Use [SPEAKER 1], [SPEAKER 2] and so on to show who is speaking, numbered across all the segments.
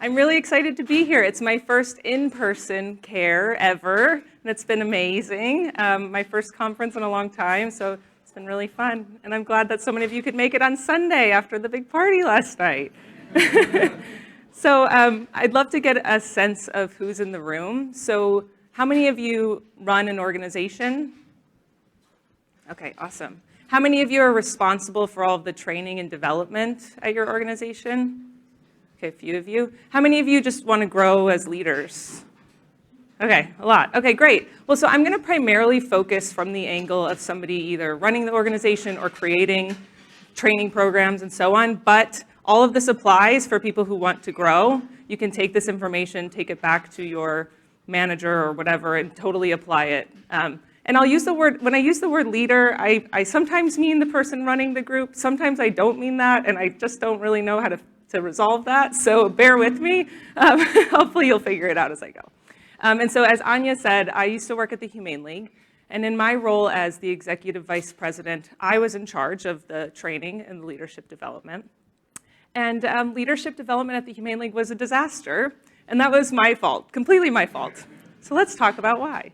[SPEAKER 1] I'm really excited to be here. It's my first in-person care ever, and it's been amazing. My first conference in a long time, so it's been really fun. And I'm glad that so many of you could make it on Sunday after the big party last night. So I'd love to get a sense of who's in the room. So how many of you run an organization? Okay, awesome. How many of you are responsible for all of the training and development at your organization? Okay, a few of you. How many of you just want to grow as leaders? Okay, a lot. Okay, great. Well, so I'm going to primarily focus from the angle of somebody either running the organization or creating training programs and so on, but all of this applies for people who want to grow. You can take this information, take it back to your manager or whatever, and totally apply it. And I'll use the word, when I use the word leader, I sometimes mean the person running the group. Sometimes I don't mean that, and I just don't really know how to resolve that, so bear with me. Hopefully you'll figure it out as I go. And so as Anya said, I used to work at the Humane League, and in my role as the executive vice president, I was in charge of the training and the leadership development. And leadership development at the Humane League was a disaster, and that was my fault, completely my fault. So let's talk about why.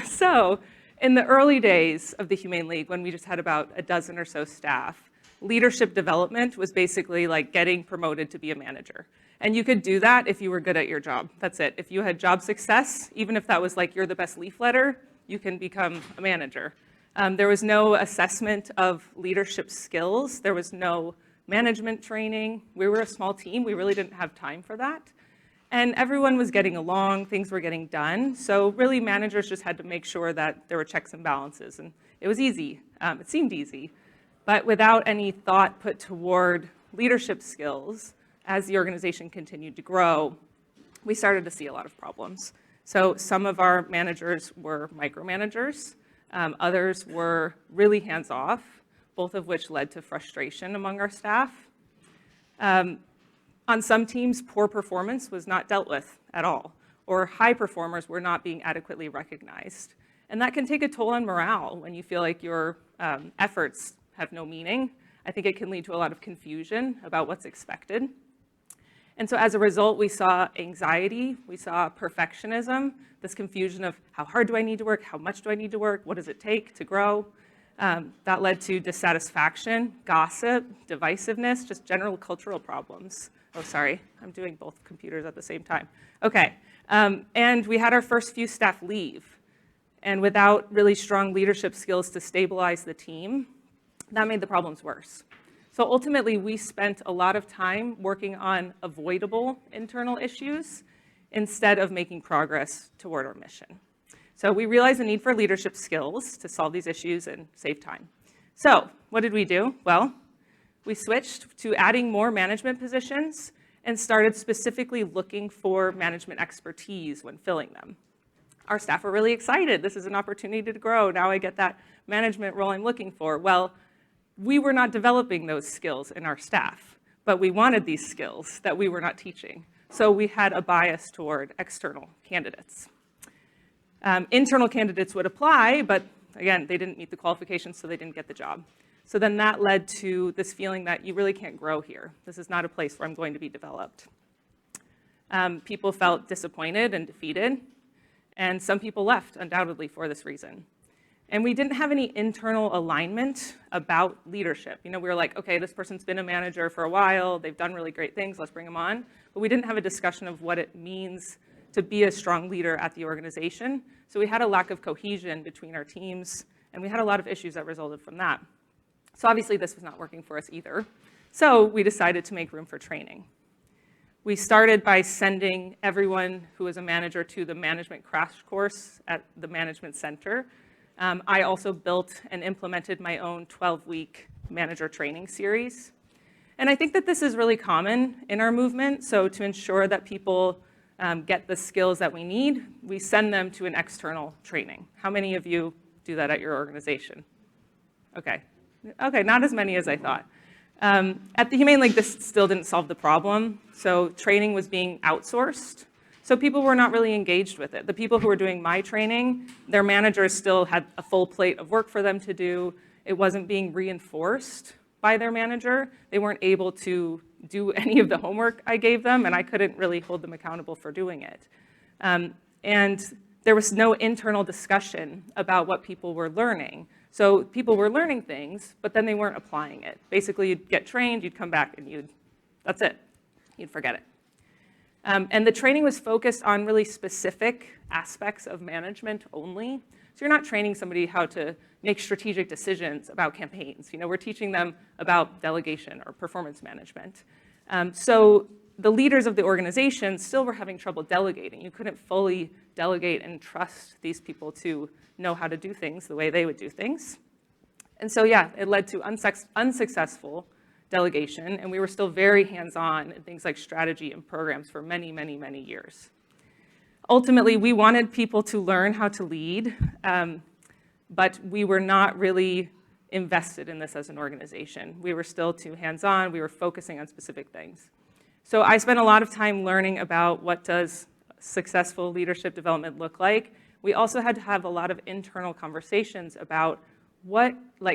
[SPEAKER 1] So in the early days of the Humane League, when we just had about a dozen or so staff, leadership development was basically like getting promoted to be a manager. And you could do that if you were good at your job. That's it. If you had job success, even if that was like you're the best leafletter, you can become a manager. There was no assessment of leadership skills. There was no management training. We were a small team. We really didn't have time for that. And everyone was getting along. Things were getting done. So really managers just had to make sure that there were checks and balances. And it was easy. It seemed easy. But without any thought put toward leadership skills, as the organization continued to grow, we started to see a lot of problems. So some of our managers were micromanagers. Others were really hands-off, both of which led to frustration among our staff. On some teams, poor performance was not dealt with at all, or high performers were not being adequately recognized. And that can take a toll on morale when you feel like your efforts have no meaning. I think it can lead to a lot of confusion about what's expected. And so as a result, we saw anxiety, we saw perfectionism, this confusion of how hard do I need to work, how much do I need to work, what does it take to grow? That led to dissatisfaction, gossip, divisiveness, just general cultural problems. Oh, sorry, I'm doing both computers at the same time. Okay, and we had our first few staff leave. And without really strong leadership skills to stabilize the team, that made the problems worse. So ultimately, we spent a lot of time working on avoidable internal issues instead of making progress toward our mission. So we realized the need for leadership skills to solve these issues and save time. So what did we do? Well, we switched to adding more management positions and started specifically looking for management expertise when filling them. Our staff were really excited. This is an opportunity to grow. Now I get that management role I'm looking for. Well, we were not developing those skills in our staff, but we wanted these skills that we were not teaching. So we had a bias toward external candidates. Internal candidates would apply, but again, they didn't meet the qualifications, so they didn't get the job. So then that led to this feeling that you really can't grow here. This is not a place where I'm going to be developed. People felt disappointed and defeated, and some people left, undoubtedly, for this reason. And we didn't have any internal alignment about leadership. You know, we were like, okay, this person's been a manager for a while, they've done really great things, let's bring them on. But we didn't have a discussion of what it means to be a strong leader at the organization. So we had a lack of cohesion between our teams, and we had a lot of issues that resulted from that. So obviously this was not working for us either. So we decided to make room for training. We started by sending everyone who was a manager to the management crash course at the management center. I also built and implemented my own 12-week manager training series. And I think that this is really common in our movement. So to ensure that people get the skills that we need, we send them to an external training. How many of you do that at your organization? Okay, not as many as I thought. At the Humane League, this still didn't solve the problem. So training was being outsourced. So people were not really engaged with it. The people who were doing my training, their managers still had a full plate of work for them to do. It wasn't being reinforced by their manager. They weren't able to do any of the homework I gave them, and I couldn't really hold them accountable for doing it. And there was no internal discussion about what people were learning. So people were learning things, but then they weren't applying it. Basically, you'd get trained, you'd come back, and that's it. You'd forget it. And the training was focused on really specific aspects of management only. So you're not training somebody how to make strategic decisions about campaigns. We're teaching them about delegation or performance management. So the leaders of the organization still were having trouble delegating. You couldn't fully delegate and trust these people to know how to do things the way they would do things. And so, yeah, it led to unsuccessful delegation, and we were still very hands-on in things like strategy and programs for many, many, many years. Ultimately, we wanted people to learn how to lead, but we were not really invested in this as an organization. We were still too hands-on. We were focusing on specific things. So I spent a lot of time learning about what does successful leadership development look like. We also had to have a lot of internal conversations about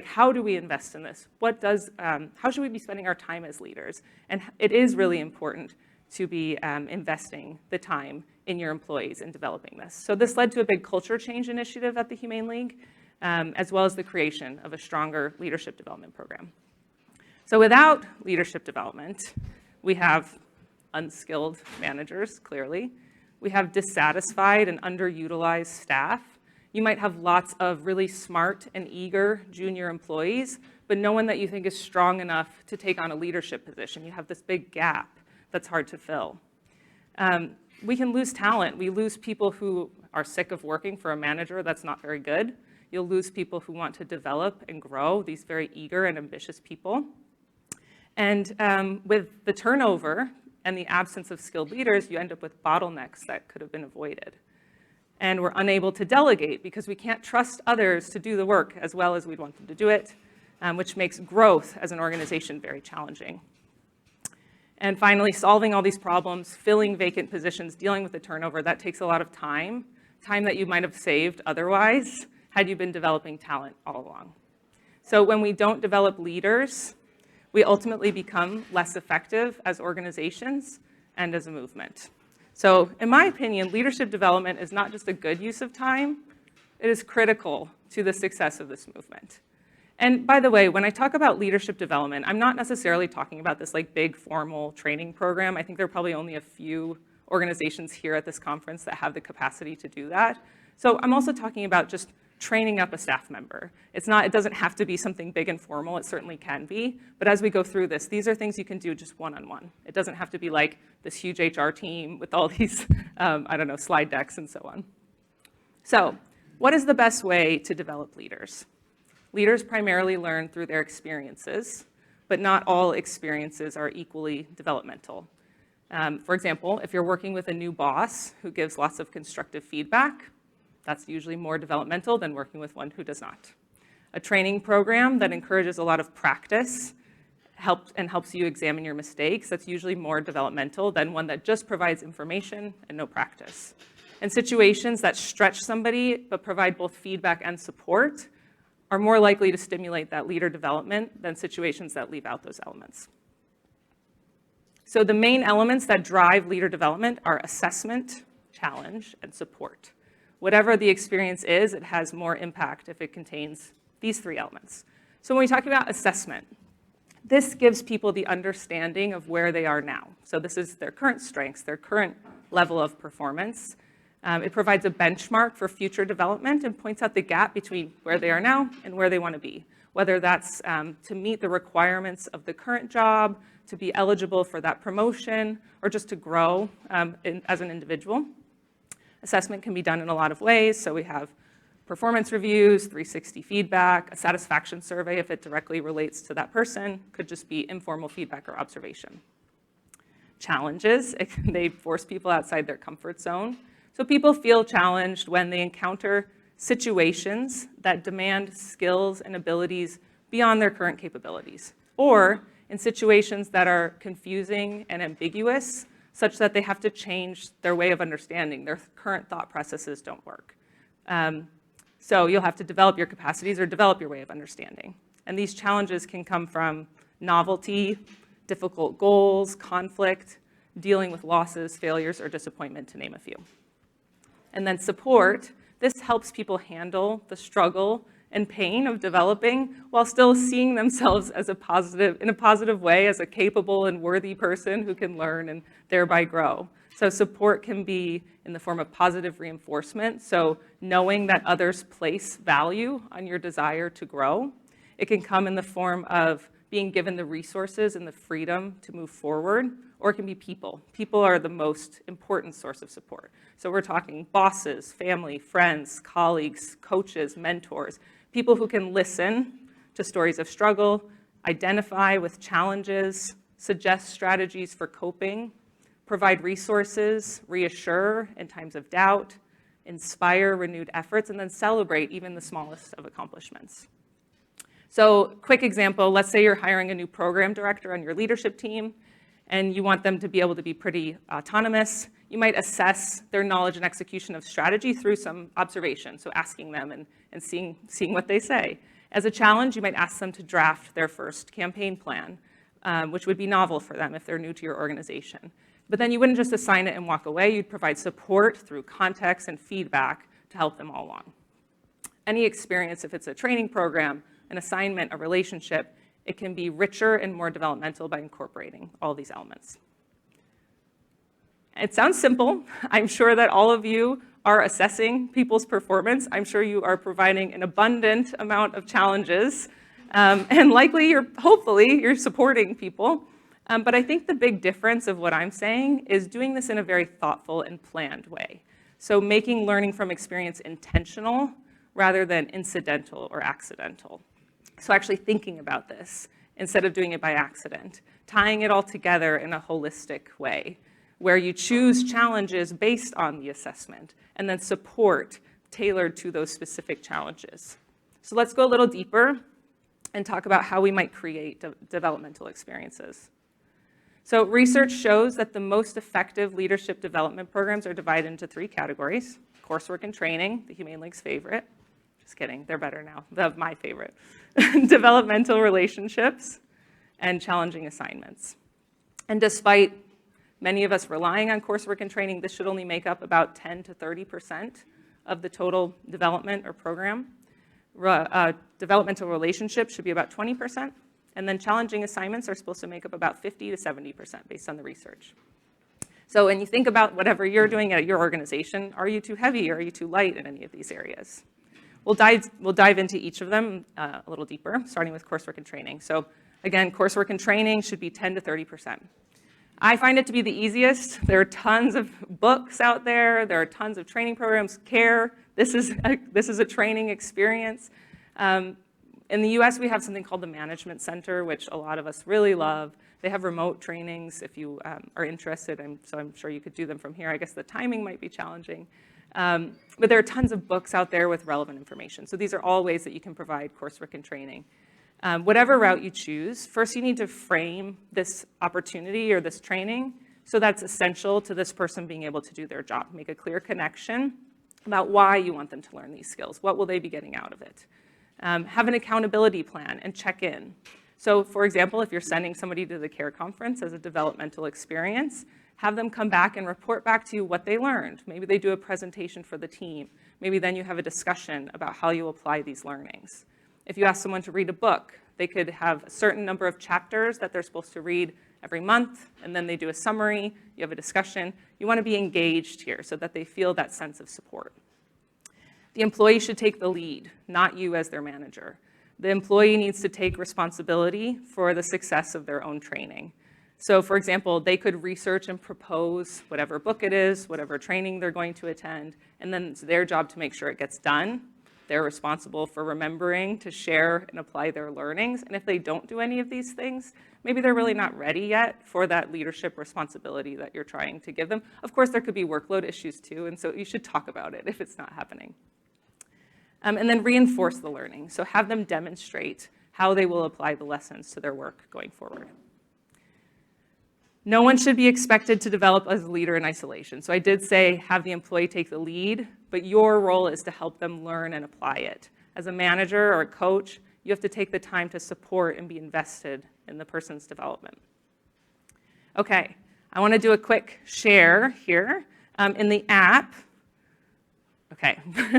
[SPEAKER 1] how do we invest in this? How should we be spending our time as leaders? And it is really important to be investing the time in your employees in developing this. So this led to a big culture change initiative at the Humane League, as well as the creation of a stronger leadership development program. So without leadership development, we have unskilled managers, clearly. We have dissatisfied and underutilized staff. You might have lots of really smart and eager junior employees, but no one that you think is strong enough to take on a leadership position. You have this big gap that's hard to fill. We can lose talent. We lose people who are sick of working for a manager that's not very good. You'll lose people who want to develop and grow, these very eager and ambitious people. And with the turnover and the absence of skilled leaders, you end up with bottlenecks that could have been avoided. And we're unable to delegate because we can't trust others to do the work as well as we'd want them to do it, which makes growth as an organization very challenging. And finally, solving all these problems, filling vacant positions, dealing with the turnover, that takes a lot of time that you might have saved otherwise had you been developing talent all along. So when we don't develop leaders, we ultimately become less effective as organizations and as a movement. So in my opinion, leadership development is not just a good use of time, it is critical to the success of this movement. And by the way, when I talk about leadership development, I'm not necessarily talking about this big formal training program. I think there are probably only a few organizations here at this conference that have the capacity to do that. So I'm also talking about just training up a staff member. It doesn't have to be something big and formal. It certainly can be. But as we go through this, these are things you can do just one-on-one. It doesn't have to be like this huge HR team with all these, slide decks and so on. So what is the best way to develop leaders? Leaders primarily learn through their experiences, but not all experiences are equally developmental. For example, if you're working with a new boss who gives lots of constructive feedback, that's usually more developmental than working with one who does not. A training program that encourages a lot of practice helps you examine your mistakes, that's usually more developmental than one that just provides information and no practice. And situations that stretch somebody but provide both feedback and support are more likely to stimulate that leader development than situations that leave out those elements. So the main elements that drive leader development are assessment, challenge, and support. Whatever the experience is, it has more impact if it contains these three elements. So when we talk about assessment, this gives people the understanding of where they are now. So this is their current strengths, their current level of performance. It provides a benchmark for future development and points out the gap between where they are now and where they want to be, whether that's to meet the requirements of the current job, to be eligible for that promotion, or just to grow as an individual. Assessment can be done in a lot of ways. So we have performance reviews, 360 feedback, a satisfaction survey if it directly relates to that person, could just be informal feedback or observation. Challenges, they force people outside their comfort zone. So people feel challenged when they encounter situations that demand skills and abilities beyond their current capabilities, or in situations that are confusing and ambiguous, such that they have to change their way of understanding. Their current thought processes don't work. So you'll have to develop your capacities or develop your way of understanding. And these challenges can come from novelty, difficult goals, conflict, dealing with losses, failures, or disappointment, to name a few. And then support, this helps people handle the struggle and pain of developing while still seeing themselves as in a positive way, as a capable and worthy person who can learn and thereby grow. So support can be in the form of positive reinforcement, so knowing that others place value on your desire to grow. It can come in the form of being given the resources and the freedom to move forward, or it can be people. People are the most important source of support. So we're talking bosses, family, friends, colleagues, coaches, mentors, people who can listen to stories of struggle, identify with challenges, suggest strategies for coping, provide resources, reassure in times of doubt, inspire renewed efforts, and then celebrate even the smallest of accomplishments. So quick example, let's say you're hiring a new program director on your leadership team, and you want them to be able to be pretty autonomous. You might assess their knowledge and execution of strategy through some observation, so asking them and seeing what they say. As a challenge, you might ask them to draft their first campaign plan, which would be novel for them if they're new to your organization. But then you wouldn't just assign it and walk away. You'd provide support through context and feedback to help them all along. Any experience, if it's a training program, an assignment, a relationship, it can be richer and more developmental by incorporating all these elements. It sounds simple. I'm sure that all of you are assessing people's performance. I'm sure you are providing an abundant amount of challenges, and likely, hopefully, you're supporting people. But I think the big difference of what I'm saying is doing this in a very thoughtful and planned way. So making learning from experience intentional rather than incidental or accidental. So actually thinking about this instead of doing it by accident, tying it all together in a holistic way where you choose challenges based on the assessment and then support tailored to those specific challenges. So let's go a little deeper and talk about how we might create developmental experiences. So research shows that the most effective leadership development programs are divided into 3 categories: coursework and training, the Humane League's favorite. Just kidding, they're better now. They're my favorite. Developmental relationships and challenging assignments. And despite many of us relying on coursework and training, this should only make up about 10 to 30% of the total development or program. Developmental relationships should be about 20%. And then challenging assignments are supposed to make up about 50 to 70% based on the research. So when you think about whatever you're doing at your organization, are you too heavy or are you too light in any of these areas? We'll dive into each of them a little deeper, starting with coursework and training. So again, coursework and training should be 10 to 30%. I find it to be the easiest. There are tons of books out there. There are tons of training programs. CARE, this is a training experience. In the US, we have something called the Management Center, which a lot of us really love. They have remote trainings if you are interested, so I'm sure you could do them from here. I guess the timing might be challenging. But there are tons of books out there with relevant information. So these are all ways that you can provide coursework and training. Whatever route you choose, first you need to frame this opportunity or this training so that's essential to this person being able to do their job. Make a clear connection about why you want them to learn these skills. What will they be getting out of it? Have an accountability plan and check in. So for example, if you're sending somebody to the CARE conference as a developmental experience, have them come back and report back to you what they learned. Maybe they do a presentation for the team. Maybe then you have a discussion about how you apply these learnings. If you ask someone to read a book, they could have a certain number of chapters that they're supposed to read every month, and then they do a summary, you have a discussion. You want to be engaged here so that they feel that sense of support. The employee should take the lead, not you as their manager. The employee needs to take responsibility for the success of their own training. So for example, they could research and propose whatever book it is, whatever training they're going to attend, and then it's their job to make sure it gets done. They're responsible for remembering to share and apply their learnings. And if they don't do any of these things, maybe they're really not ready yet for that leadership responsibility that you're trying to give them. Of course, there could be workload issues too, and so you should talk about it if it's not happening. And then reinforce the learning. So have them demonstrate how they will apply the lessons to their work going forward. No one should be expected to develop as a leader in isolation. So I did say have the employee take the lead, but your role is to help them learn and apply it. As a manager or a coach, you have to take the time to support and be invested in the person's development. Okay, I want to do a quick share here in the app. Okay,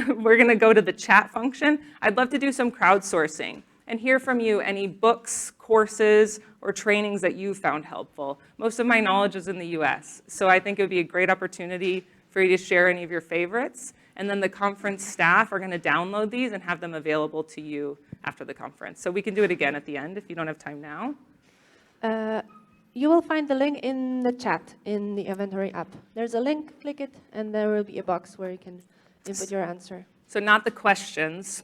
[SPEAKER 1] we're going to go to the chat function. I'd love to do some crowdsourcing and hear from you any books, courses, or trainings that you found helpful. Most of my knowledge is in the US, so I think it would be a great opportunity for you to share any of your favorites. And then the conference staff are going to download these and have them available to you after the conference. So we can do it again at the end if you don't have time now.
[SPEAKER 2] You will find the link in the chat in the Eventory app. There's a link, click it, and there will be a box where you can input your answer.
[SPEAKER 1] So not the questions,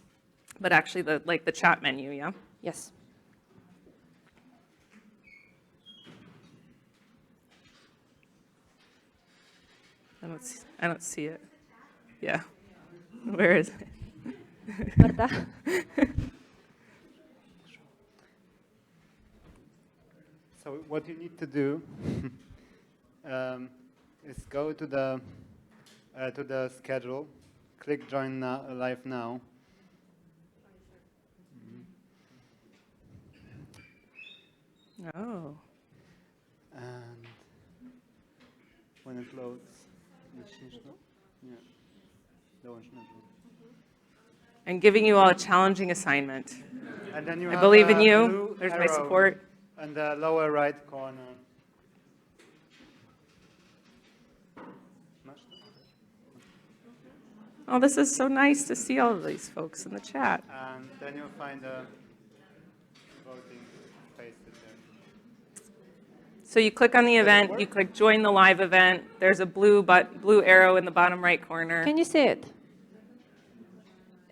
[SPEAKER 1] but actually the chat menu, yeah?
[SPEAKER 2] Yes.
[SPEAKER 1] I don't see it. Yeah. Where is it?
[SPEAKER 2] Marta?
[SPEAKER 3] So what you need to do is go to the schedule, click Join Live Now.
[SPEAKER 1] Oh.
[SPEAKER 3] And when it loads,
[SPEAKER 1] I'm giving you all a challenging assignment.
[SPEAKER 3] and then you
[SPEAKER 1] I
[SPEAKER 3] have
[SPEAKER 1] believe in
[SPEAKER 3] a
[SPEAKER 1] you.
[SPEAKER 3] blue
[SPEAKER 1] There's my
[SPEAKER 3] arrow
[SPEAKER 1] support.
[SPEAKER 3] in the lower right corner.
[SPEAKER 1] Oh, this is so nice to see all of these folks in the chat.
[SPEAKER 3] And then you'll find a voting pasted there.
[SPEAKER 1] So you click on the event, you click Join the live event. There's a blue arrow in the bottom right corner.
[SPEAKER 2] Can you see it?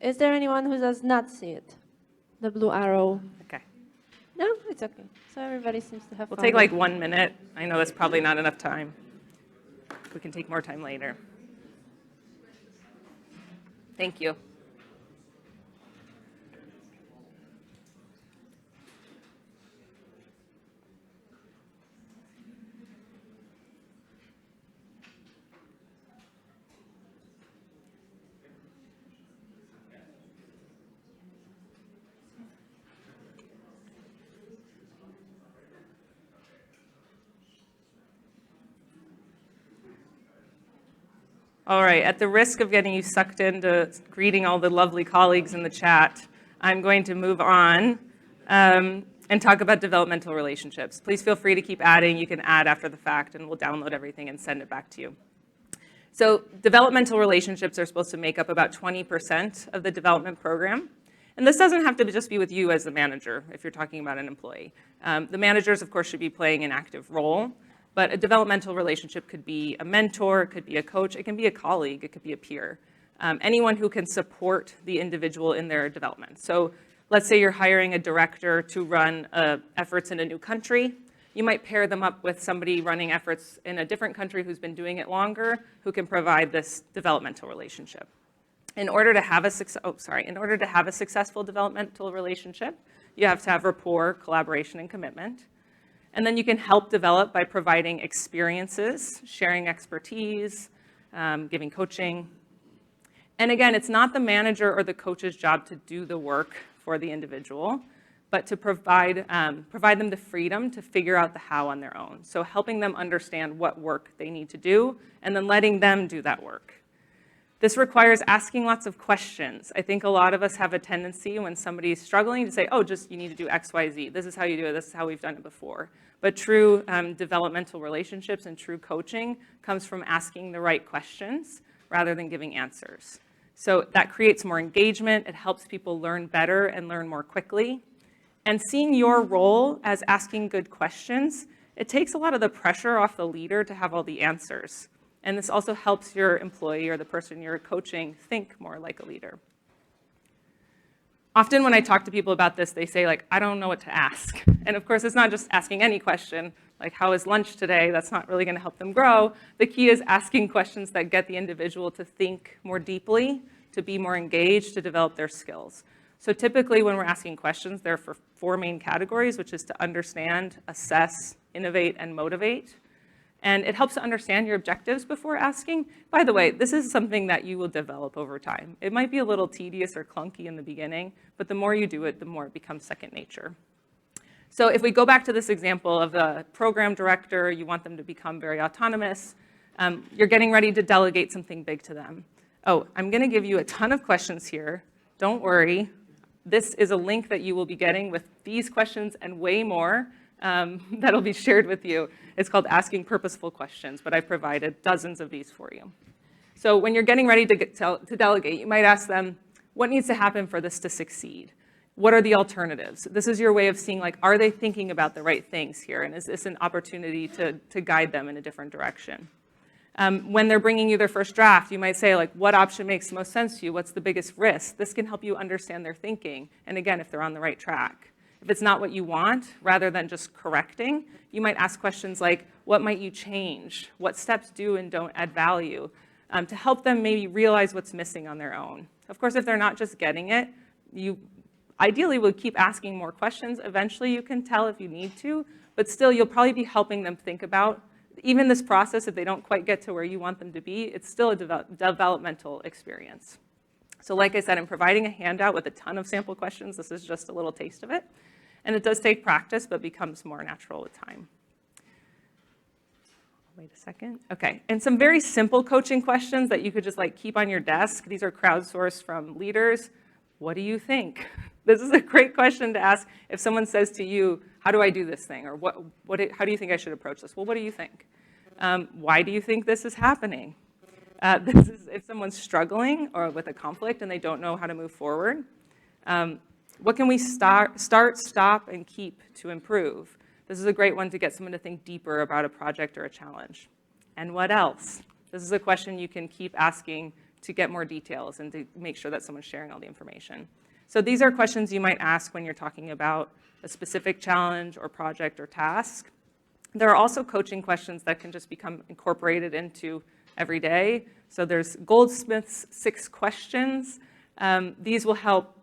[SPEAKER 2] Is there anyone who does not see it? The blue arrow.
[SPEAKER 1] Okay.
[SPEAKER 2] No, it's okay. So everybody seems to have
[SPEAKER 1] We'll
[SPEAKER 2] found
[SPEAKER 1] take
[SPEAKER 2] it.
[SPEAKER 1] like 1 minute. I know that's probably not enough time. We can take more time later. Thank you. All right, at the risk of getting you sucked into greeting all the lovely colleagues in the chat, I'm going to move on and talk about developmental relationships. Please feel free to keep adding. You can add after the fact, and we'll download everything and send it back to you. So developmental relationships are supposed to make up about 20% of the development program. And this doesn't have to just be with you as the manager, if you're talking about an employee. The managers, of course, should be playing an active role. But a developmental relationship could be a mentor, it could be a coach, it can be a colleague, it could be a peer. Anyone who can support the individual in their development. So let's say you're hiring a director to run efforts in a new country. You might pair them up with somebody running efforts in a different country who's been doing it longer, who can provide this developmental relationship. In order to have a successful developmental relationship, you have to have rapport, collaboration, and commitment. And then you can help develop by providing experiences, sharing expertise, giving coaching. And again, it's not the manager or the coach's job to do the work for the individual, but to provide them the freedom to figure out the how on their own. So helping them understand what work they need to do, and then letting them do that work. This requires asking lots of questions. I think a lot of us have a tendency when somebody's struggling to say, oh, just you need to do X, Y, Z. This is how you do it. This is how we've done it before. But true developmental relationships and true coaching comes from asking the right questions rather than giving answers. So that creates more engagement. It helps people learn better and learn more quickly. And seeing your role as asking good questions, it takes a lot of the pressure off the leader to have all the answers. And this also helps your employee or the person you're coaching think more like a leader. Often when I talk to people about this, they say, like, I don't know what to ask. And of course, it's not just asking any question, like, how is lunch today? That's not really going to help them grow. The key is asking questions that get the individual to think more deeply, to be more engaged, to develop their skills. So typically when we're asking questions, they're for 4 main categories, which is to understand, assess, innovate, and motivate. And it helps to understand your objectives before asking. By the way, this is something that you will develop over time. It might be a little tedious or clunky in the beginning, but the more you do it, the more it becomes second nature. So if we go back to this example of the program director, you want them to become very autonomous. You're getting ready to delegate something big to them. Oh, I'm going to give you a ton of questions here. Don't worry. This is a link that you will be getting with these questions and way more that'll be shared with you. It's called Asking Purposeful Questions, but I've provided dozens of these for you. So when you're getting ready to delegate, you might ask them, what needs to happen for this to succeed? What are the alternatives? This is your way of seeing, like, are they thinking about the right things here? And is this an opportunity to guide them in a different direction? When they're bringing you their first draft, you might say, like, what option makes the most sense to you? What's the biggest risk? This can help you understand their thinking, and again, if they're on the right track. If it's not what you want, rather than just correcting, you might ask questions like, what might you change? What steps do and don't add value? To help them maybe realize what's missing on their own. Of course, if they're not just getting it, you ideally would keep asking more questions. Eventually, you can tell if you need to, but still, you'll probably be helping them think about even this process. If they don't quite get to where you want them to be, it's still a developmental experience. So like I said, I'm providing a handout with a ton of sample questions. This is just a little taste of it. And it does take practice, but becomes more natural with time. Wait a second. Okay, and some very simple coaching questions that you could just like keep on your desk. These are crowdsourced from leaders. What do you think? This is a great question to ask if someone says to you, how do I do this thing? Or how do you think I should approach this? Well, what do you think? Why do you think this is happening? This is if someone's struggling or with a conflict and they don't know how to move forward. What can we start, stop, and keep to improve? This is a great one to get someone to think deeper about a project or a challenge. And what else? This is a question you can keep asking to get more details and to make sure that someone's sharing all the information. So these are questions you might ask when you're talking about a specific challenge or project or task. There are also coaching questions that can just become incorporated into every day. So there's Goldsmith's 6 questions. These will help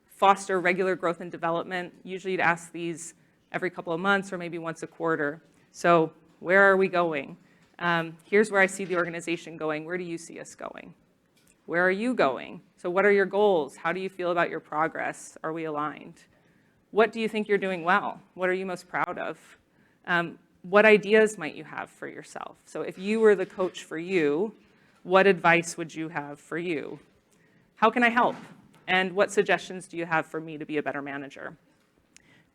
[SPEAKER 1] foster regular growth and development. Usually you'd ask these every couple of months or maybe once a quarter. So where are we going? Here's where I see the organization going. Where do you see us going? Where are you going? So what are your goals? How do you feel about your progress? Are we aligned? What do you think you're doing well? What are you most proud of? What ideas might you have for yourself? So if you were the coach for you, what advice would you have for you? How can I help? And what suggestions do you have for me to be a better manager?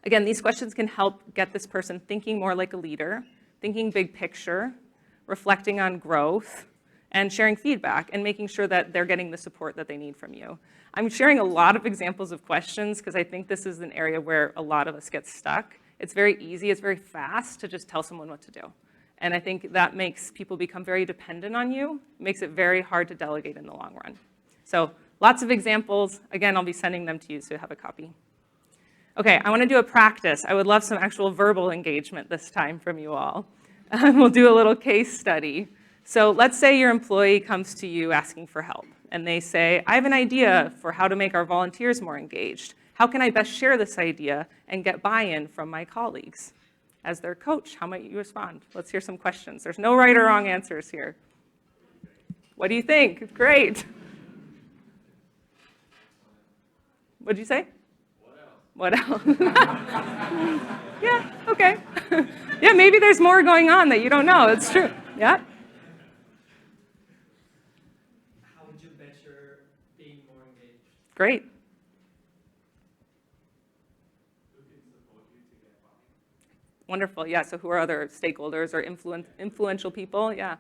[SPEAKER 1] Again, these questions can help get this person thinking more like a leader, thinking big picture, reflecting on growth, and sharing feedback and making sure that they're getting the support that they need from you. I'm sharing a lot of examples of questions because I think this is an area where a lot of us get stuck. It's very easy, it's very fast to just tell someone what to do. And I think that makes people become very dependent on you, makes it very hard to delegate in the long run. So lots of examples. Again, I'll be sending them to you so you have a copy. Okay, I want to do a practice. I would love some actual verbal engagement this time from you all. We'll do a little case study. So let's say your employee comes to you asking for help, and they say, I have an idea for how to make our volunteers more engaged. How can I best share this idea and get buy-in from my colleagues? As their coach, how might you respond? Let's hear some questions. There's no right or wrong answers here. What do you think? Great. What'd you say? What else? Yeah, okay. Yeah, maybe there's more going on that you don't know. It's true. Yeah?
[SPEAKER 4] How would you measure being more engaged?
[SPEAKER 1] Great.
[SPEAKER 4] Who can support you to get buy-in?
[SPEAKER 1] Wonderful. Yeah, so who are other stakeholders or influential people? Yeah.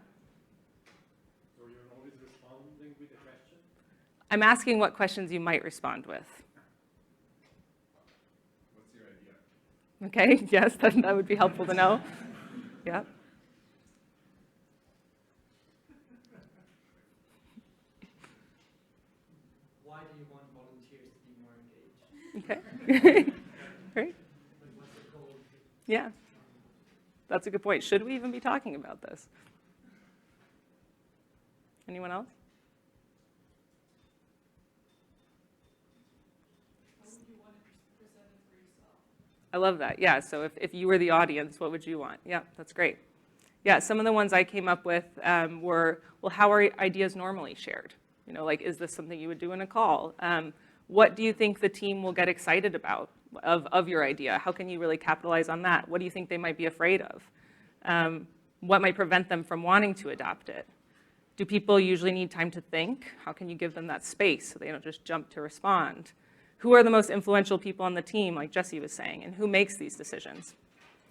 [SPEAKER 4] So you're always responding with a question?
[SPEAKER 1] I'm asking what questions you might respond with.
[SPEAKER 4] What's your idea?
[SPEAKER 1] Okay, yes, that would be helpful to know. Yeah.
[SPEAKER 4] Why do you want volunteers to be more engaged?
[SPEAKER 1] Okay. Great.
[SPEAKER 4] What's the goal?
[SPEAKER 1] Yeah. That's a good point. Should we even be talking about this? Anyone else? I love that. Yeah, so if you were the audience, what would you want? Yeah, that's great. Yeah, some of the ones I came up with were, well, how are ideas normally shared? You know, like, is this something you would do in a call? What do you think the team will get excited about of your idea? How can you really capitalize on that? What do you think they might be afraid of? What might prevent them from wanting to adopt it? Do people usually need time to think? How can you give them that space so they don't just jump to respond? Who are the most influential people on the team, like Jesse was saying, and who makes these decisions?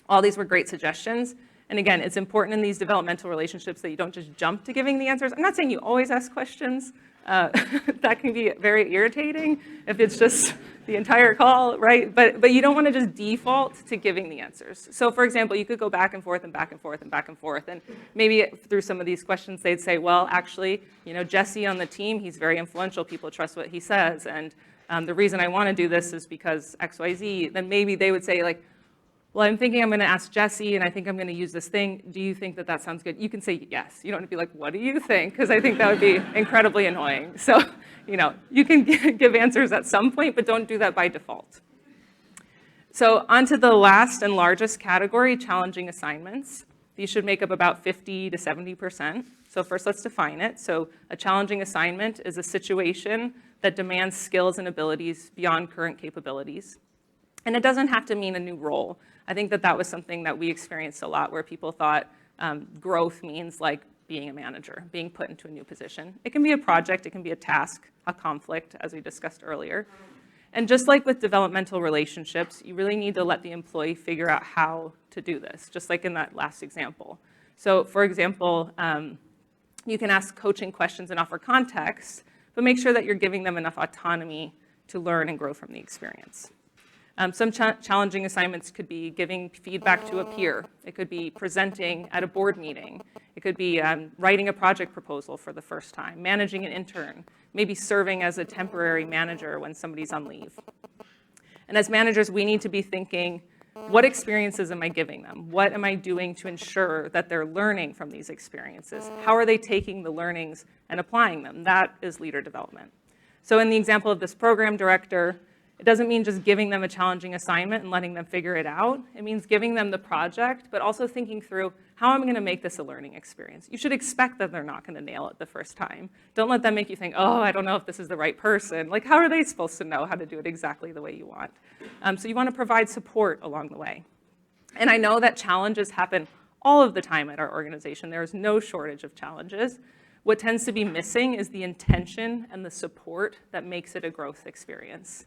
[SPEAKER 1] All these were great suggestions. And again, it's important in these developmental relationships that you don't just jump to giving the answers. I'm not saying you always ask questions. That can be very irritating if it's just the entire call, right? But you don't want to just default to giving the answers. So for example, you could go back and forth and back and forth and back and forth. And maybe through some of these questions, they'd say, well, actually, Jesse on the team, he's very influential. People trust what he says. And the reason I want to do this is because X, Y, Z. Then maybe they would say, like, well, I'm thinking I'm going to ask Jesse, and I think I'm going to use this thing. Do you think that that sounds good? You can say yes. You don't have to be like, what do you think? Because I think that would be incredibly annoying. So, you can give answers at some point, but don't do that by default. So onto the last and largest category, challenging assignments. These should make up about 50 to 70%. So first, let's define it. So a challenging assignment is a situation that demands skills and abilities beyond current capabilities. And it doesn't have to mean a new role. I think that was something that we experienced a lot, where people thought growth means like being a manager, being put into a new position. It can be a project, it can be a task, a conflict, as we discussed earlier. And just like with developmental relationships, you really need to let the employee figure out how to do this, just like in that last example. So for example, you can ask coaching questions and offer context, but make sure that you're giving them enough autonomy to learn and grow from the experience. Some challenging assignments could be giving feedback to a peer. It could be presenting at a board meeting. It could be writing a project proposal for the first time, managing an intern, maybe serving as a temporary manager when somebody's on leave. And as managers, we need to be thinking, what experiences am I giving them? What am I doing to ensure that they're learning from these experiences? How are they taking the learnings and applying them? That is leader development. So in the example of this program director, it doesn't mean just giving them a challenging assignment and letting them figure it out. It means giving them the project, but also thinking through, how am I going to make this a learning experience? You should expect that they're not going to nail it the first time. Don't let them make you think, oh, I don't know if this is the right person. Like, how are they supposed to know how to do it exactly the way you want? So you want to provide support along the way. And I know that challenges happen all of the time at our organization. There is no shortage of challenges. What tends to be missing is the intention and the support that makes it a growth experience.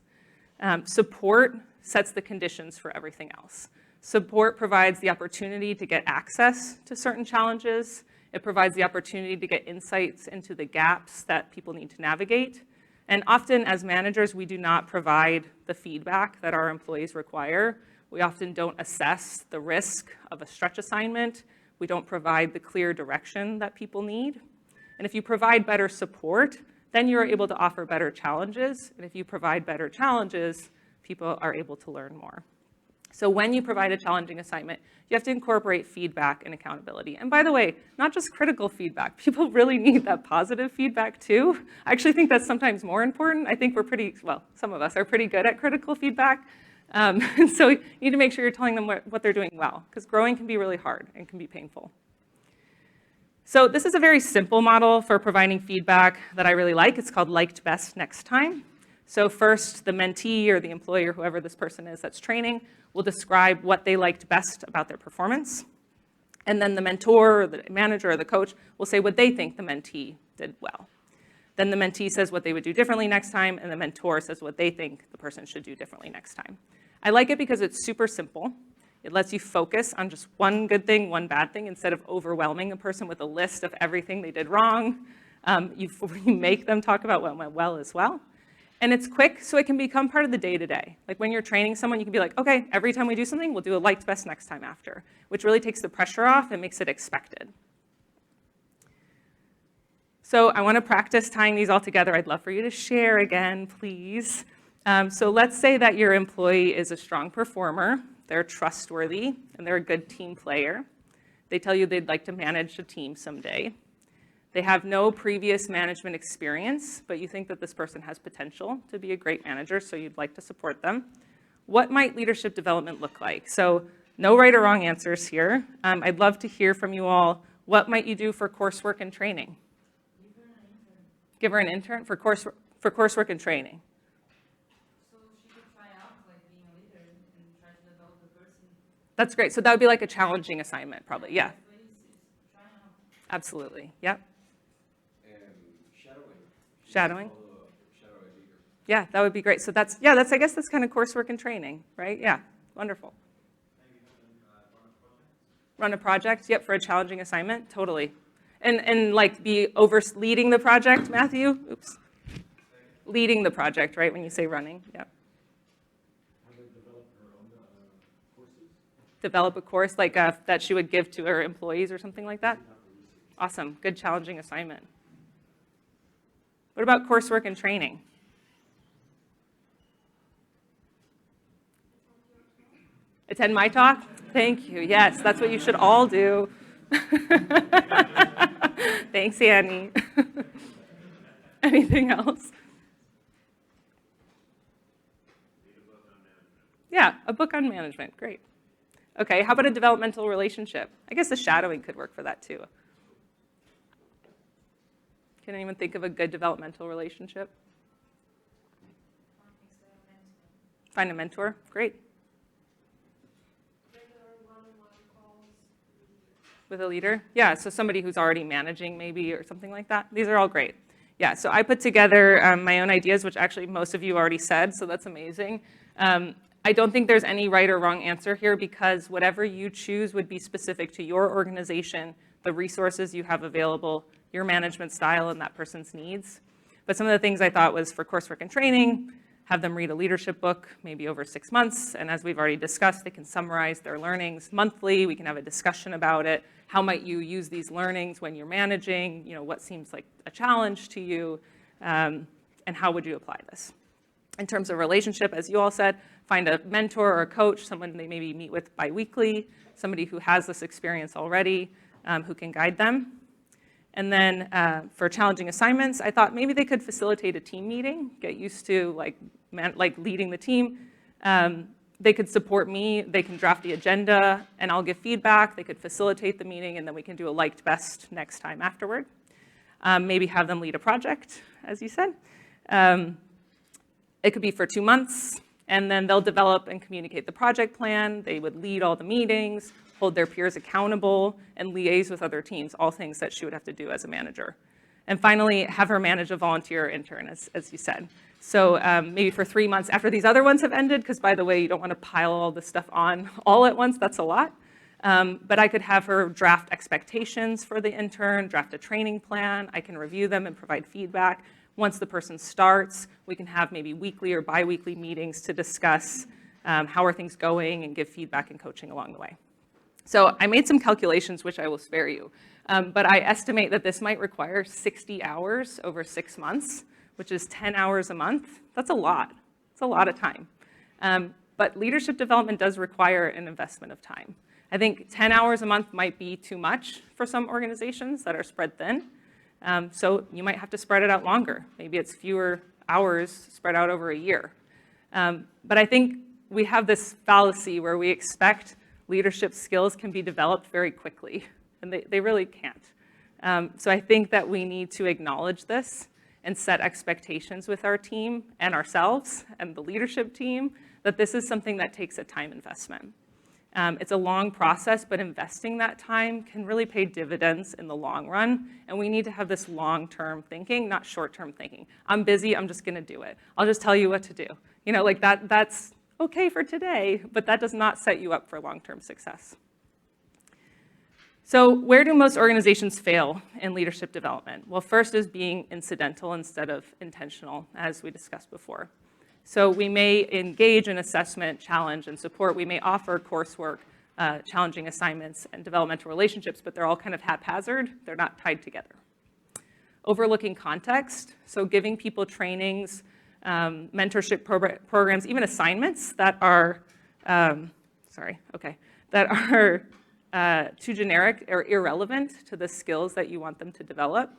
[SPEAKER 1] Support sets the conditions for everything else. Support provides the opportunity to get access to certain challenges. It provides the opportunity to get insights into the gaps that people need to navigate. And often as managers, we do not provide the feedback that our employees require. We often don't assess the risk of a stretch assignment. We don't provide the clear direction that people need. And if you provide better support, then you're able to offer better challenges. And if you provide better challenges, people are able to learn more. So when you provide a challenging assignment, you have to incorporate feedback and accountability. And by the way, not just critical feedback. People really need that positive feedback too. I actually think that's sometimes more important. I think some of us are pretty good at critical feedback. And so you need to make sure you're telling them what they're doing well, because growing can be really hard and can be painful. So this is a very simple model for providing feedback that I really like. It's called liked best next time. So first, the mentee or the employee or whoever this person is that's training will describe what they liked best about their performance. And then the mentor or the manager or the coach will say what they think the mentee did well. Then the mentee says what they would do differently next time, and the mentor says what they think the person should do differently next time. I like it because it's super simple. It lets you focus on just one good thing, one bad thing, instead of overwhelming a person with a list of everything they did wrong. You make them talk about what went well as well. And it's quick, so it can become part of the day-to-day. Like when you're training someone, you can be like, okay, every time we do something, we'll do a liked best next time after, which really takes the pressure off and makes it expected. So I want to practice tying these all together. I'd love for you to share again, please. So let's say that your employee is a strong performer. They're trustworthy, and they're a good team player. They tell you they'd like to manage a team someday. They have no previous management experience, but you think that this person has potential to be a great manager, so you'd like to support them. What might leadership development look like? So no right or wrong answers here. I'd love to hear from you all. What might you do for coursework and training? Give her an intern for coursework and training. That's great. So that would be like a challenging assignment, probably. Yeah. Absolutely. Yep. Shadowing. Yeah, that would be great. So that's, yeah, I guess that's kind of coursework and training, right? Yeah, wonderful. Run a project, yep, for a challenging assignment, totally. And like be leading the project, Matthew? Oops. Leading the project, right, when you say running, yeah. Develop a course like that she would give to her employees or something like that? Awesome, good challenging assignment. What about coursework and training? Attend my talk? Thank you, yes, that's what you should all do. Thanks, Annie. Anything else? Yeah, a book on management, great. Okay, how about a developmental relationship? I guess the shadowing could work for that too. Can anyone think of a good developmental relationship? Find a mentor, great. With a leader? Yeah, so somebody who's already managing maybe or something like that. These are all great. Yeah, so I put together my own ideas, which actually most of you already said, so that's amazing. I don't think there's any right or wrong answer here because whatever you choose would be specific to your organization, the resources you have available, your management style, and that person's needs. But some of the things I thought was for coursework and training, have them read a leadership book, maybe over 6 months, and as we've already discussed, they can summarize their learnings monthly. We can have a discussion about it. How might you use these learnings when you're managing? You know, what seems like a challenge to you, and how would you apply this? In terms of relationship, as you all said, find a mentor or a coach, someone they maybe meet with biweekly, somebody who has this experience already, who can guide them. And then for challenging assignments, I thought maybe they could facilitate a team meeting, get used to like leading the team. They could support me, they can draft the agenda, and I'll give feedback. They could facilitate the meeting, and then we can do a liked best next time afterward. Maybe have them lead a project, as you said. It could be for 2 months, and then they'll develop and communicate the project plan. They would lead all the meetings, hold their peers accountable, and liaise with other teams, all things that she would have to do as a manager. And finally, have her manage a volunteer or intern, as you said. So maybe for 3 months after these other ones have ended, because by the way, you don't want to pile all this stuff on all at once, that's a lot. But I could have her draft expectations for the intern, draft a training plan. I can review them and provide feedback. Once the person starts, we can have maybe weekly or bi-weekly meetings to discuss how are things going and give feedback and coaching along the way. So I made some calculations, which I will spare you. But I estimate that this might require 60 hours over 6 months, which is 10 hours a month. That's a lot. It's a lot of time. But leadership development does require an investment of time. I think 10 hours a month might be too much for some organizations that are spread thin. So you might have to spread it out longer. Maybe it's fewer hours spread out over a year. But I think we have this fallacy where we expect leadership skills can be developed very quickly, and they really can't. So I think that we need to acknowledge this and set expectations with our team and ourselves and the leadership team that this is something that takes a time investment. It's a long process, but investing that time can really pay dividends in the long run, and we need to have this long-term thinking, not short-term thinking. I'm busy, I'm just gonna do it. I'll just tell you what to do. You know, like that's okay for today, but that does not set you up for long-term success. So where do most organizations fail in leadership development? Well, first is being incidental instead of intentional, as we discussed before. So we may engage in assessment, challenge, and support. We may offer coursework, challenging assignments, and developmental relationships, but they're all kind of haphazard. They're not tied together. Overlooking context, so giving people trainings, mentorship programs, even assignments that are, too generic or irrelevant to the skills that you want them to develop.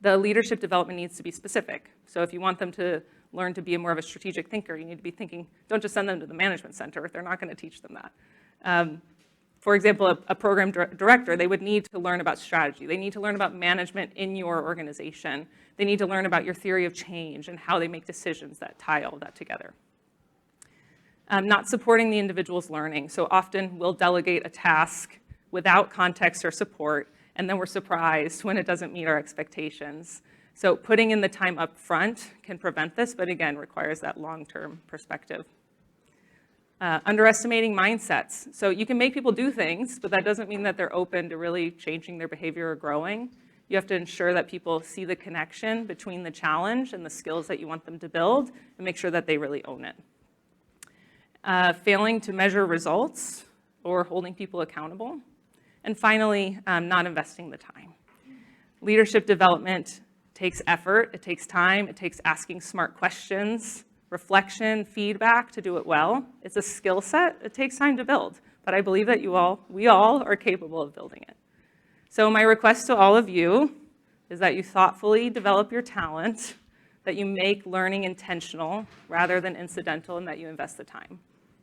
[SPEAKER 1] The leadership development needs to be specific. So if you want them to learn to be more of a strategic thinker, you need to be thinking, don't just send them to the management center. They're not going to teach them that. For example, a program director, they would need to learn about strategy. They need to learn about management in your organization. They need to learn about your theory of change and how they make decisions that tie all that together. Not supporting the individual's learning. So often we'll delegate a task without context or support, and then we're surprised when it doesn't meet our expectations. So putting in the time up front can prevent this, but again, requires that long-term perspective. Underestimating mindsets. So you can make people do things, but that doesn't mean that they're open to really changing their behavior or growing. You have to ensure that people see the connection between the challenge and the skills that you want them to build, and make sure that they really own it. Failing to measure results or holding people accountable. And finally, not investing the time. Leadership development takes effort, it takes time, it takes asking smart questions, reflection, feedback to do it well. It's a skill set, it takes time to build, but I believe that we all are capable of building it. So my request to all of you is that you thoughtfully develop your talent, that you make learning intentional rather than incidental, and that you invest the time.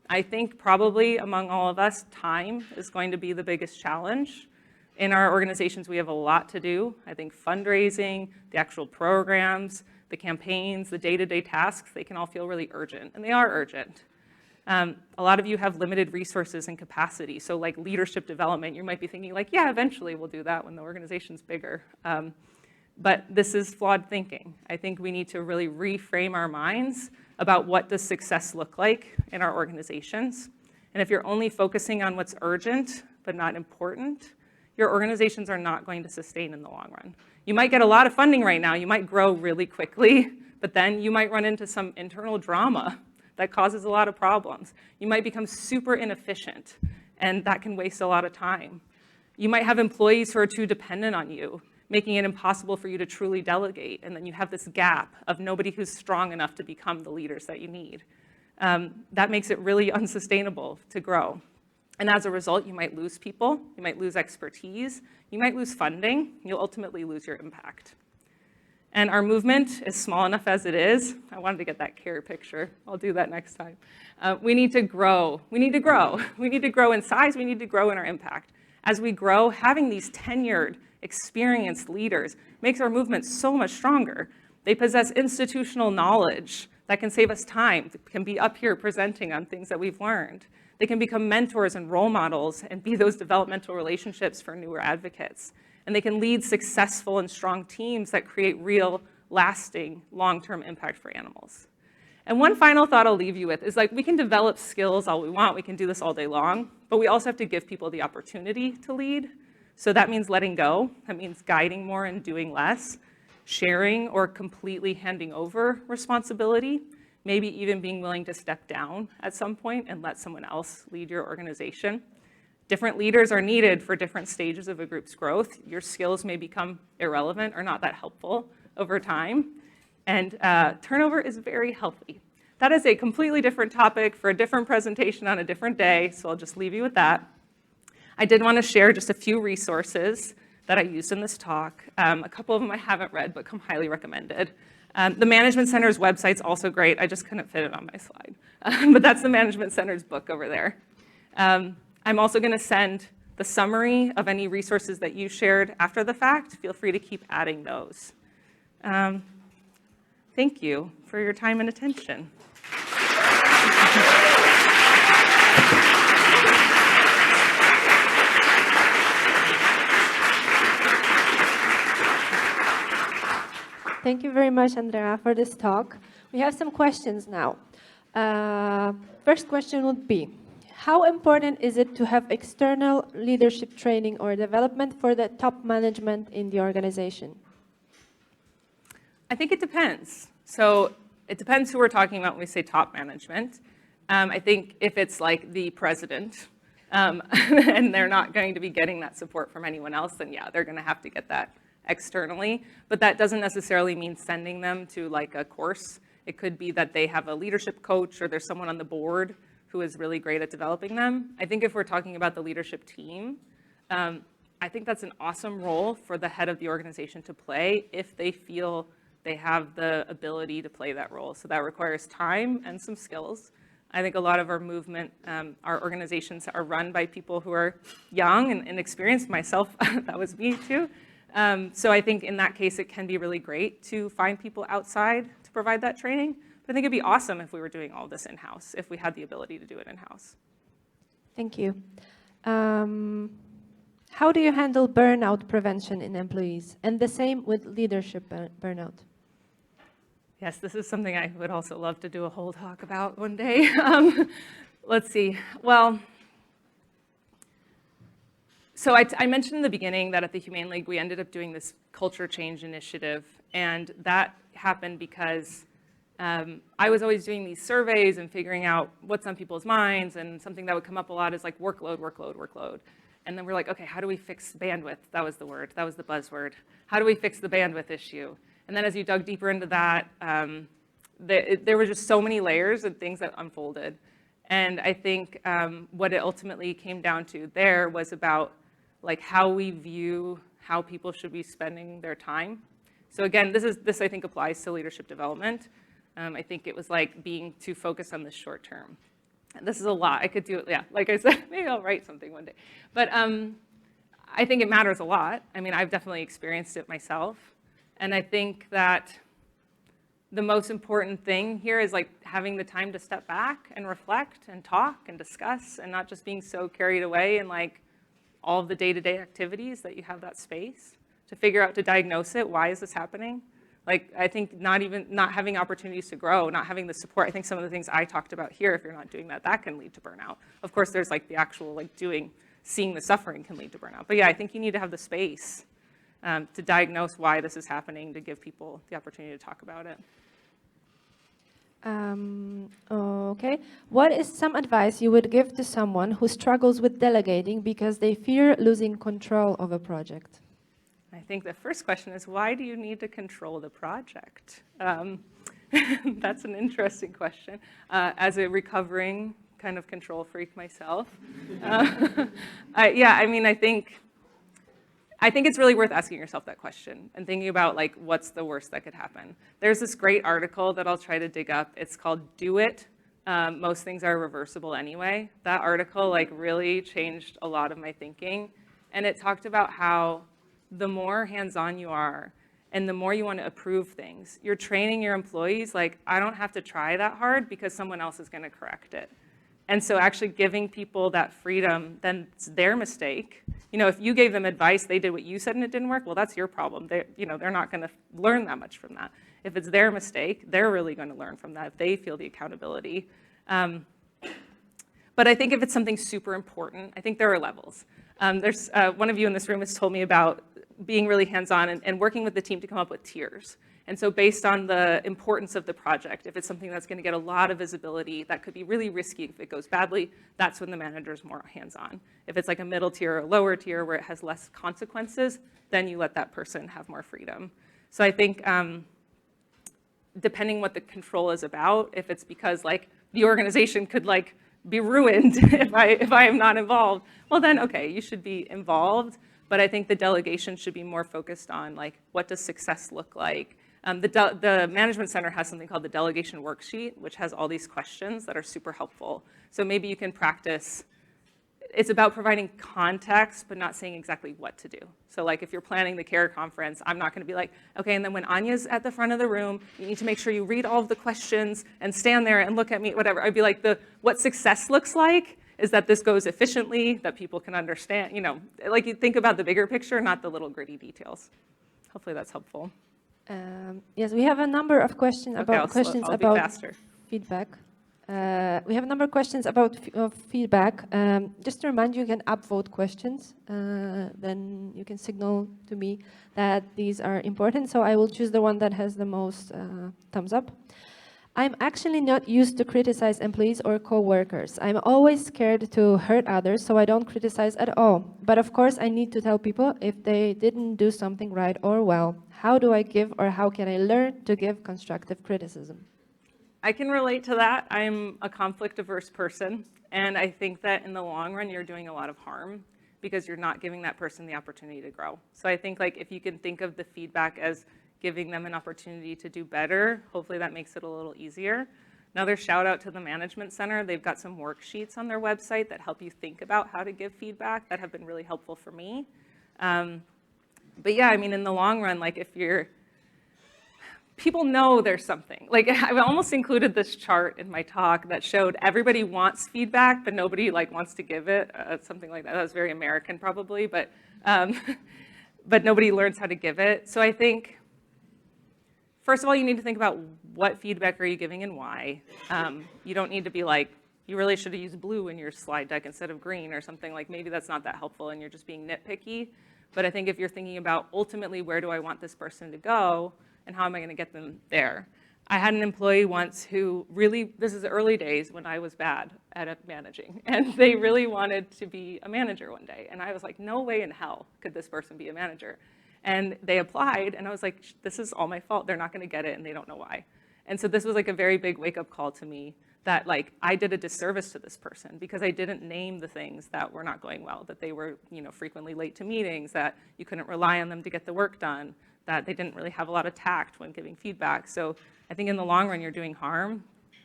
[SPEAKER 1] I think probably among all of us, time is going to be the biggest challenge. In our organizations, we have a lot to do. I think fundraising, the actual programs, the campaigns, the day-to-day tasks, they can all feel really urgent, and they are urgent. A lot of you have limited resources and capacity. So like leadership development, you might be thinking like, yeah, eventually we'll do that when the organization's bigger. But this is flawed thinking. I think we need to really reframe our minds about what does success look like in our organizations. And if you're only focusing on what's urgent but not important, your organizations are not going to sustain in the long run. You might get a lot of funding right now, you might grow really quickly, but then you might run into some internal drama that causes a lot of problems. You might become super inefficient, and that can waste a lot of time. You might have employees who are too dependent on you, making it impossible for you to truly delegate, and then you have this gap of nobody who's strong enough to become the leaders that you need. That makes it really unsustainable to grow. And as a result, you might lose people, you might lose expertise, you might lose funding, you'll ultimately lose your impact. And our movement is small enough as it is. I wanted to get that care picture. I'll do that next time. We need to grow. We need to grow. We need to grow in size. We need to grow in our impact. As we grow, having these tenured, experienced leaders makes our movement so much stronger. They possess institutional knowledge that can save us time, can be up here presenting on things that we've learned. They can become mentors and role models and be those developmental relationships for newer advocates. And they can lead successful and strong teams that create real, lasting, long-term impact for animals. And one final thought I'll leave you with is like, we can develop skills all we want, we can do this all day long, but we also have to give people the opportunity to lead. So that means letting go, that means guiding more and doing less, sharing or completely handing over responsibility, maybe even being willing to step down at some point and let someone else lead your organization. Different leaders are needed for different stages of a group's growth. Your skills may become irrelevant or not that helpful over time, and turnover is very healthy. That is a completely different topic for a different presentation on a different day, so I'll just leave you with that. I did want to share just a few resources that I used in this talk. A couple of them I haven't read, but come highly recommended. The Management Center's website's also great. I just couldn't fit it on my slide. But that's the Management Center's book over there. I'm also going to send the summary of any resources that you shared after the fact. Feel free to keep adding those. Thank you for your time and attention.
[SPEAKER 2] Thank you very much, Andrea, for this talk. We have some questions now. First question would be, how important is it to have external leadership training or development for the top management in the organization?
[SPEAKER 1] I think it depends. So it depends who we're talking about when we say top management. I think if it's like the president and they're not going to be getting that support from anyone else, then yeah, they're going to have to get that externally. But that doesn't necessarily mean sending them to like a course. It could be that they have a leadership coach or there's someone on the board who is really great at developing them. I think if we're talking about the leadership team, I think that's an awesome role for the head of the organization to play if they feel they have the ability to play that role. So that requires time and some skills. I think a lot of our movement, our organizations are run by people who are young and inexperienced. Myself, that was me too. So I think in that case, it can be really great to find people outside to provide that training. But I think it'd be awesome if we were doing all this in-house, if we had the ability to do it in-house.
[SPEAKER 2] Thank you. How do you handle burnout prevention in employees? And the same with leadership burnout.
[SPEAKER 1] Yes, this is something I would also love to do a whole talk about one day. Let's see. Well, so I mentioned in the beginning that at the Humane League, we ended up doing this culture change initiative. And that happened because I was always doing these surveys and figuring out what's on people's minds. And something that would come up a lot is like workload, workload, workload. And then we're like, okay, how do we fix bandwidth? That was the word. That was the buzzword. How do we fix the bandwidth issue? And then as you dug deeper into that, there were just so many layers and things that unfolded. And I think what it ultimately came down to there was about like how we view how people should be spending their time. So again, this I think applies to leadership development. I think it was like being too focused on the short term. And this is a lot. I could do it, yeah. Like I said, maybe I'll write something one day. But I think it matters a lot. I mean, I've definitely experienced it myself. And I think that the most important thing here is like having the time to step back and reflect and talk and discuss and not just being so carried away in like all of the day-to-day activities that you have that space to figure out, to diagnose it. Why is this happening? Like, I think not having opportunities to grow, not having the support. I think some of the things I talked about here, if you're not doing that, that can lead to burnout. Of course, there's like the actual like seeing the suffering can lead to burnout. But yeah, I think you need to have the space to diagnose why this is happening, to give people the opportunity to talk about it.
[SPEAKER 2] Okay. What is some advice you would give to someone who struggles with delegating because they fear losing control of a project?
[SPEAKER 1] I think the first question is, why do you need to control the project? That's an interesting question. As a recovering kind of control freak myself, yeah, I mean, I think it's really worth asking yourself that question and thinking about like, what's the worst that could happen? There's this great article that I'll try to dig up. It's called Do It. Most things are reversible anyway. That article like really changed a lot of my thinking. And it talked about how the more hands-on you are and the more you want to approve things, you're training your employees like, I don't have to try that hard because someone else is going to correct it. And so actually giving people that freedom, then it's their mistake. You know, if you gave them advice, they did what you said and it didn't work, well, that's your problem. They're not going to learn that much from that. If it's their mistake, they're really going to learn from that if they feel the accountability. But I think if it's something super important, I think there are levels. There's one of you in this room has told me about being really hands-on and working with the team to come up with tiers. And so based on the importance of the project, if it's something that's going to get a lot of visibility, that could be really risky if it goes badly, that's when the manager's more hands-on. If it's like a middle tier or a lower tier where it has less consequences, then you let that person have more freedom. So I think depending what the control is about, if it's because like the organization could like be ruined if I am not involved, well then, okay, you should be involved. But I think the delegation should be more focused on like, what does success look like? The Management Center has something called the Delegation Worksheet, which has all these questions that are super helpful. So maybe you can practice. It's about providing context, but not saying exactly what to do. So like if you're planning the CARE conference, I'm not going to be like, okay, and then when Anya's at the front of the room, you need to make sure you read all of the questions and stand there and look at me, whatever. I'd be like, what success looks like is that this goes efficiently, that people can understand, you know, like you think about the bigger picture, not the little gritty details. Hopefully that's helpful.
[SPEAKER 2] Yes, we have a number of questions about feedback. We have a number of questions about feedback. Just to remind you, you can upvote questions. Then you can signal to me that these are important. So I will choose the one that has the most thumbs up. I'm actually not used to criticize employees or co-workers. I'm always scared to hurt others, so I don't criticize at all. But of course, I need to tell people if they didn't do something right or well. How do I give, or how can I learn to give constructive criticism?
[SPEAKER 1] I can relate to that. I'm a conflict-averse person, and I think that in the long run, you're doing a lot of harm because you're not giving that person the opportunity to grow. So I think like if you can think of the feedback as giving them an opportunity to do better, hopefully that makes it a little easier. Another shout out to the Management Center. They've got some worksheets on their website that help you think about how to give feedback that have been really helpful for me. But yeah, I mean, in the long run, like if you're people know there's something. Like, I almost included this chart in my talk that showed everybody wants feedback, but nobody like wants to give it, something like that. That was very American probably, but nobody learns how to give it. So I think, first of all, you need to think about what feedback are you giving and why. You don't need to be like, you really should have used blue in your slide deck instead of green or something. Like, maybe that's not that helpful and you're just being nitpicky. But I think if you're thinking about ultimately where do I want this person to go and how am I going to get them there. I had an employee once who really, this is the early days when I was bad at managing, and they really wanted to be a manager one day. And I was like, no way in hell could this person be a manager. And they applied, and I was like, this is all my fault. They're not going to get it, and they don't know why. And so this was like a very big wake-up call to me that like I did a disservice to this person because I didn't name the things that were not going well, that they were, you know, frequently late to meetings, that you couldn't rely on them to get the work done, that they didn't really have a lot of tact when giving feedback. So I think in the long run, you're doing harm.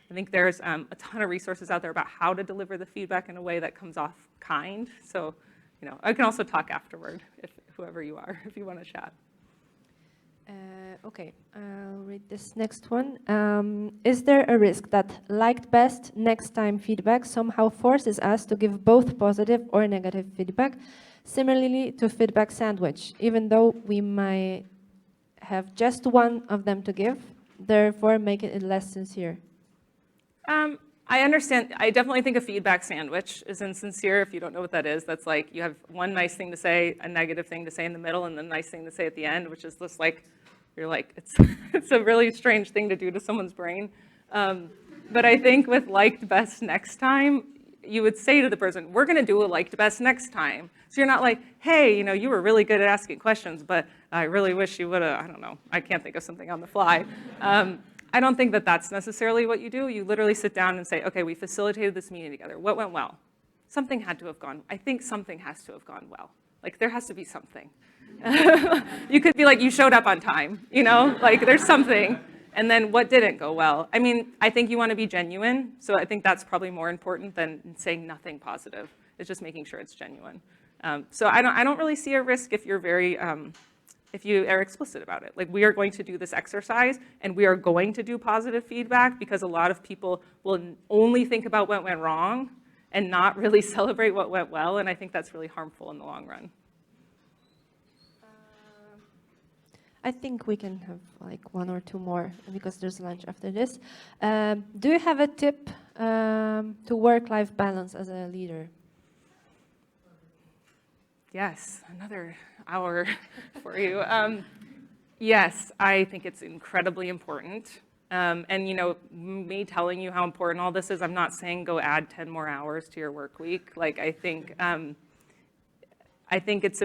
[SPEAKER 1] I think there's a ton of resources out there about how to deliver the feedback in a way that comes off kind. So, you know, I can also talk afterward, if whoever you are, if you want to chat.
[SPEAKER 2] Okay, I'll read this next one. Is there a risk that liked best next time feedback somehow forces us to give both positive or negative feedback, similarly to feedback sandwich, even though we might have just one of them to give, therefore making it less sincere?
[SPEAKER 1] I understand. I definitely think a feedback sandwich is insincere. If you don't know what that is, that's like you have one nice thing to say, a negative thing to say in the middle, and then a nice thing to say at the end, which is just like, you're like, it's a really strange thing to do to someone's brain. But I think with liked best next time, you would say to the person, we're going to do a liked best next time. So you're not like, hey, you know, you were really good at asking questions, but I really wish you would have, I don't know, I can't think of something on the fly. I don't think that that's necessarily what you do. You literally sit down and say, okay, we facilitated this meeting together. What went well? Something had to have gone. I think something has to have gone well. Like, there has to be something. You could be like, you showed up on time, you know? Like, there's something. And then what didn't go well? I mean, I think you want to be genuine. So I think that's probably more important than saying nothing positive. It's just making sure it's genuine. So I don't really see a risk if you're very, if you are explicit about it. Like, we are going to do this exercise, and we are going to do positive feedback because a lot of people will only think about what went wrong and not really celebrate what went well, and I think that's really harmful in the long run.
[SPEAKER 2] I think we can have like one or two more because there's lunch after this. Do you have a tip to work-life balance as a leader?
[SPEAKER 1] Yes, another hour for you. Yes, I think it's incredibly important. And you know, me telling you how important all this is, I'm not saying go add 10 more hours to your work week. Like, I think it's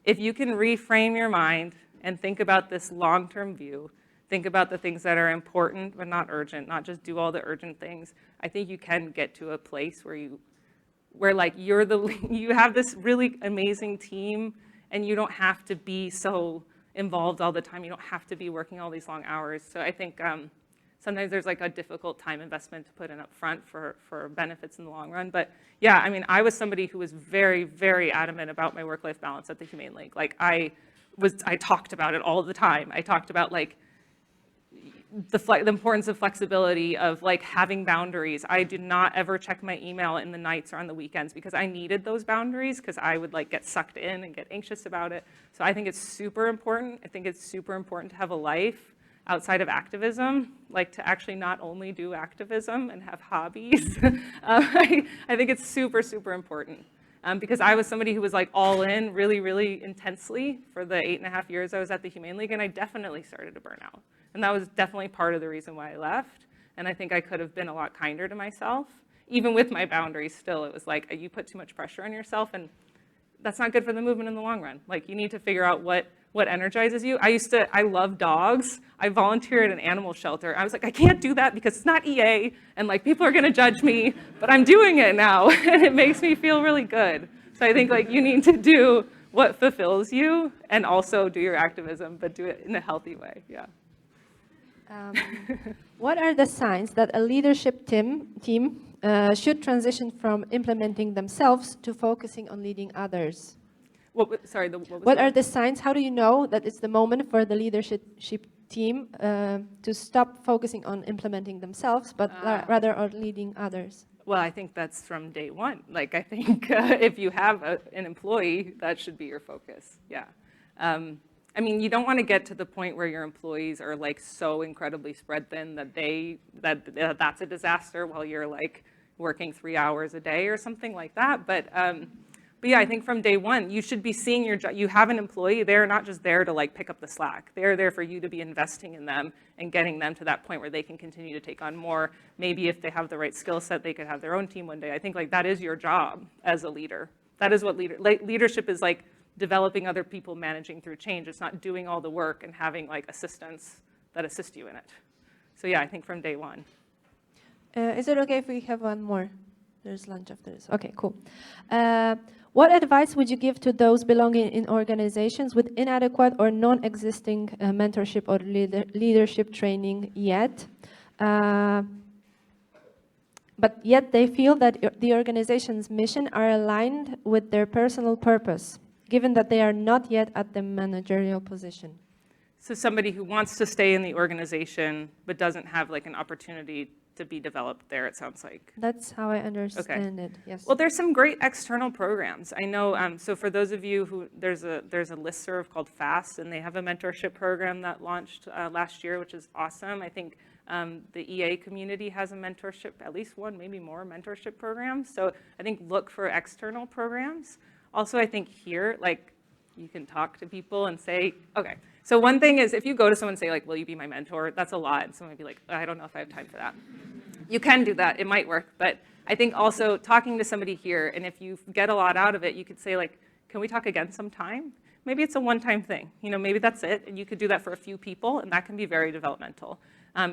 [SPEAKER 1] if you can reframe your mind and think about this long-term view, think about the things that are important but not urgent, not just do all the urgent things, I think you can get to a place where like you have this really amazing team and you don't have to be so involved all the time. You don't have to be working all these long hours. So I think sometimes there's like a difficult time investment to put in up front for benefits in the long run. But yeah, I mean, I was somebody who was very, very adamant about my work-life balance at the Humane League. Like, I talked about it all the time. I talked about like the importance of flexibility, of like having boundaries. I did not ever check my email in the nights or on the weekends because I needed those boundaries because I would like get sucked in and get anxious about it. So I think it's super important. I think it's super important to have a life outside of activism, like to actually not only do activism and have hobbies. I think it's super, super important. Because I was somebody who was like all in really, really intensely for the 8.5 years I was at the Humane League, and I definitely started to burn out. And that was definitely part of the reason why I left. And I think I could have been a lot kinder to myself. Even with my boundaries still, it was like you put too much pressure on yourself, and that's not good for the movement in the long run. Like, you need to figure out what energizes you. I love dogs. I volunteer at an animal shelter. I was like, I can't do that because it's not EA, and like people are gonna judge me, but I'm doing it now, and it makes me feel really good. So I think like you need to do what fulfills you and also do your activism, but do it in a healthy way, yeah.
[SPEAKER 2] What are the signs that a leadership team should transition from implementing themselves to focusing on leading others?
[SPEAKER 1] What are
[SPEAKER 2] the signs? How do you know that it's the moment for the leadership team to stop focusing on implementing themselves, but rather on leading others?
[SPEAKER 1] Well, I think that's from day one. Like, I think if you have an employee, that should be your focus. Yeah. I mean, you don't want to get to the point where your employees are like so incredibly spread thin that that's a disaster while you're like working 3 hours a day or something like that. But yeah, I think from day one, you should be seeing your job. You have an employee, they're not just there to like pick up the slack. They're there for you to be investing in them and getting them to that point where they can continue to take on more. Maybe if they have the right skill set, they could have their own team one day. I think like that is your job as a leader. That is what leadership is, like developing other people, managing through change. It's not doing all the work and having like assistants that assist you in it. So yeah, I think from day one.
[SPEAKER 2] Is it okay if we have one more? There's lunch after this. Okay, cool. What advice would you give to those belonging in organizations with inadequate or non-existing mentorship or leadership training yet? But yet they feel that the organization's mission are aligned with their personal purpose, given that they are not yet at the managerial position.
[SPEAKER 1] So somebody who wants to stay in the organization but doesn't have like an opportunity to be developed there, it sounds like.
[SPEAKER 2] That's how I understand it, yes.
[SPEAKER 1] Well, there's some great external programs. I know, so for those of you who, there's a listserv called FAST, and they have a mentorship program that launched last year, which is awesome. I think the EA community has a mentorship, at least one, maybe more mentorship programs. So I think look for external programs. Also, I think here, like, you can talk to people and say, okay, so one thing is if you go to someone and say like, will you be my mentor? That's a lot. And someone would be like, I don't know if I have time for that. You can do that, it might work. But I think also talking to somebody here, and if you get a lot out of it, you could say like, can we talk again sometime? Maybe it's a one-time thing. You know, maybe that's it. And you could do that for a few people, and that can be very developmental.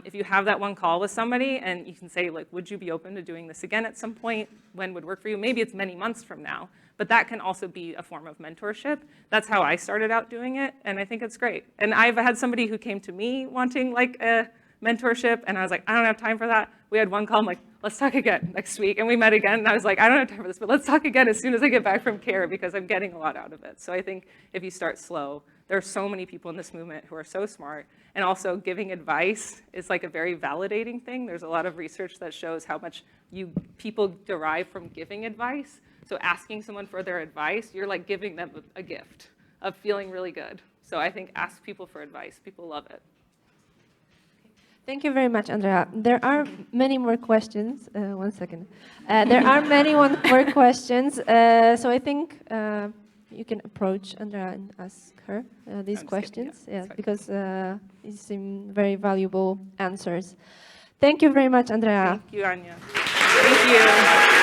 [SPEAKER 1] If you have that one call with somebody and you can say like, would you be open to doing this again at some point? When would work for you? Maybe it's many months from now, but that can also be a form of mentorship. That's how I started out doing it, and I think it's great. And I've had somebody who came to me wanting like a mentorship, and I was like, I don't have time for that. We had one call, I'm like, let's talk again next week. And we met again, and I was like, I don't have time for this, but let's talk again as soon as I get back from care because I'm getting a lot out of it. So I think if you start slow, there are so many people in this movement who are so smart, and also giving advice is like a very validating thing. There's a lot of research that shows how much people derive from giving advice. So asking someone for their advice, you're like giving them a gift of feeling really good. So I think ask people for advice. People love it.
[SPEAKER 2] Thank you very much, Andrea. There are many more questions. One second. There are many more questions. So I think you can approach Andrea and ask her these questions. Yeah, because these seem very valuable answers. Thank you very much, Andrea.
[SPEAKER 1] Thank you, Anya. Thank you.